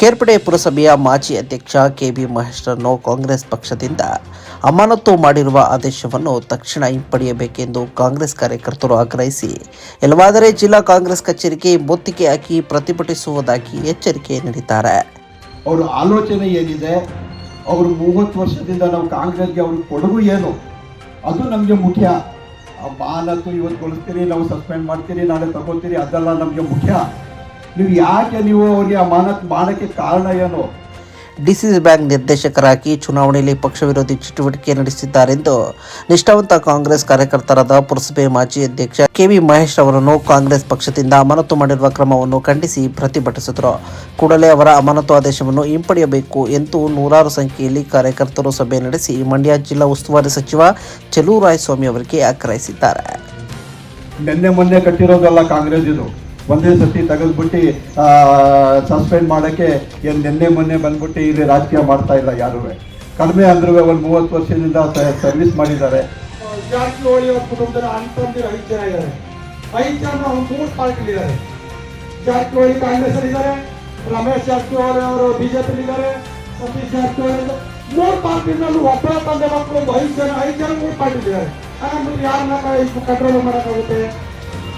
ಕೇರ್ಪಡೆ ಪುರಸಭೆಯ ಮಾಜಿ ಅಧ್ಯಕ್ಷ ಕೆಬಿ ಮಹೇಶ್ರನ್ನು ಕಾಂಗ್ರೆಸ್ ಪಕ್ಷದಿಂದ ಅಮಾನತು ಮಾಡಿರುವ ಆದೇಶವನ್ನು ತಕ್ಷಣ ಹಿಂಪಡೆಯಬೇಕೆಂದು ಕಾಂಗ್ರೆಸ್ ಕಾರ್ಯಕರ್ತರು ಆಗ್ರಹಿಸಿ ಇಲ್ಲವಾದರೆ ಜಿಲ್ಲಾ ಕಾಂಗ್ರೆಸ್ ಕಚೇರಿಗೆ ಮುತ್ತಿಗೆ ಹಾಕಿ ಪ್ರತಿಭಟಿಸುವುದಾಗಿ ಎಚ್ಚರಿಕೆ ನೀಡಿದ್ದಾರೆ. ಅವರ ಆಲೋಚನೆ ಏನಿದೆ, ಅವರು 30 ವರ್ಷದಿಂದ ನಾವು ಕಾಂಗ್ರೆಸ್ಗೆ ಅವ್ರಿಗೆ ಕೊಡುಗು ಏನು, ಅದು ನಮಗೆ ಮುಖ್ಯ. ಅಮಾನತು ಇವತ್ತು ಗೊಳಿಸ್ತೀರಿ, ನಾವು ಸಸ್ಪೆಂಡ್ ಮಾಡ್ತೀರಿ, ನಾಳೆ ತಗೋತೀರಿ, ಅದೆಲ್ಲ ನಮಗೆ ಮುಖ್ಯ. ನೀವು ಯಾಕೆ ಅವ್ರಿಗೆ ಅಮಾನತ್ ಮಾಡೋಕ್ಕೆ ಕಾರಣ ಏನು? ಡಿಸಿಸಿ ಬ್ಯಾಂಕ್ ನಿರ್ದೇಶಕರಾಗಿ ಚುನಾವಣೆಯಲ್ಲಿ ಪಕ್ಷ ವಿರೋಧಿ ಚಟುವಟಿಕೆ ನಡೆಸಿದ್ದಾರೆಂದು ನಿಷ್ಠಾವಂತ ಕಾಂಗ್ರೆಸ್ ಕಾರ್ಯಕರ್ತರಾದ ಪುರಸಭೆ ಮಾಜಿ ಅಧ್ಯಕ್ಷ ಕೆವಿ ಮಹೇಶ್ ಅವರನ್ನು ಕಾಂಗ್ರೆಸ್ ಪಕ್ಷದಿಂದ ಅಮಾನತು ಮಾಡಿರುವ ಕ್ರಮವನ್ನು ಖಂಡಿಸಿ ಪ್ರತಿಭಟಿಸಿದರು. ಕೂಡಲೇ ಅವರ ಅಮಾನತು ಆದೇಶವನ್ನು ಹಿಂಪಡೆಯಬೇಕು ಎಂದು ನೂರಾರು ಸಂಖ್ಯೆಯಲ್ಲಿ ಕಾರ್ಯಕರ್ತರು ಸಭೆ ನಡೆಸಿ ಮಂಡ್ಯ ಜಿಲ್ಲಾ ಉಸ್ತುವಾರಿ ಸಚಿವ ಚೆಲುವರಾಯಸ್ವಾಮಿ ಅವರಿಗೆ ಆಗ್ರಹಿಸಿದ್ದಾರೆ. ಮೊನ್ನೆ ಕಟ್ಟಿರೋದಲ್ಲ ಕಾಂಗ್ರೆಸ್, ಇದು ಒಂದೇ ಸತಿ ತೆಗೆದ್ಬಿಟ್ಟು ಸಸ್ಪೆಂಡ್ ಮಾಡೋಕ್ಕೆ ನಿನ್ನೆ ಮೊನ್ನೆ ಬಂದ್ಬಿಟ್ಟು ಇಲ್ಲಿ ರಾಜಕೀಯ ಮಾಡ್ತಾ ಇಲ್ಲ ಯಾರು. ಕಡಿಮೆ ಅಂದ್ರೂ ಒಂದು 30 ವರ್ಷದಿಂದ ಸರ್ವಿಸ್ ಮಾಡಿದ್ದಾರೆ. ಜಾರಕಿಹೊಳಿ ಅವ್ರ ಕುಟುಂಬದ ಅಂತಂದಿರು 5 ಜನ ಇದ್ದಾರೆ. 5 ಜನ 3 ಪಾರ್ಟಿಲಿದ್ದಾರೆ. ಜಾರಕಿಹೊಳಿ ಕಾಂಗ್ರೆಸ್ ಅಲ್ಲಿ ಇದ್ದಾರೆ, ರಮೇಶ್ ಜಾರಕಿಹೊಳಿ ಅವರು ಬಿಜೆಪಿ ಇದ್ದಾರೆ, ಸತೀಶ್ ಜಾರಕಿಹೊಳಿ 3 ಪಾರ್ಟಿನಲ್ಲಿ ಒಬ್ಬರ ತಂದೆ ಮಕ್ಕಳು 5 ಜನ 3 ಪಾರ್ಟಿಲಿದ್ದಾರೆ. ಹಾಗಾದ್ರೆ ಯಾರನ್ನ ಕಂಟ್ರೋಲ್ ಮಾಡೋಕ್ಕಾಗುತ್ತೆ?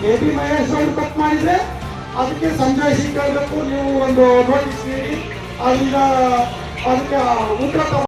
ಕೆಬಿ ಮಹೇಶ್ ಅವರು ಕಟ್ ಮಾಡಿದ್ರೆ ಅದಕ್ಕೆ ಸಂಜಯ್ ಸಿಂಗ್ ಹೇಳಬೇಕು, ನೀವು ಒಂದು ನೋಟಿಸ್ ನೀಡಿ ಅದಕ್ಕೆ ಉತ್ತರ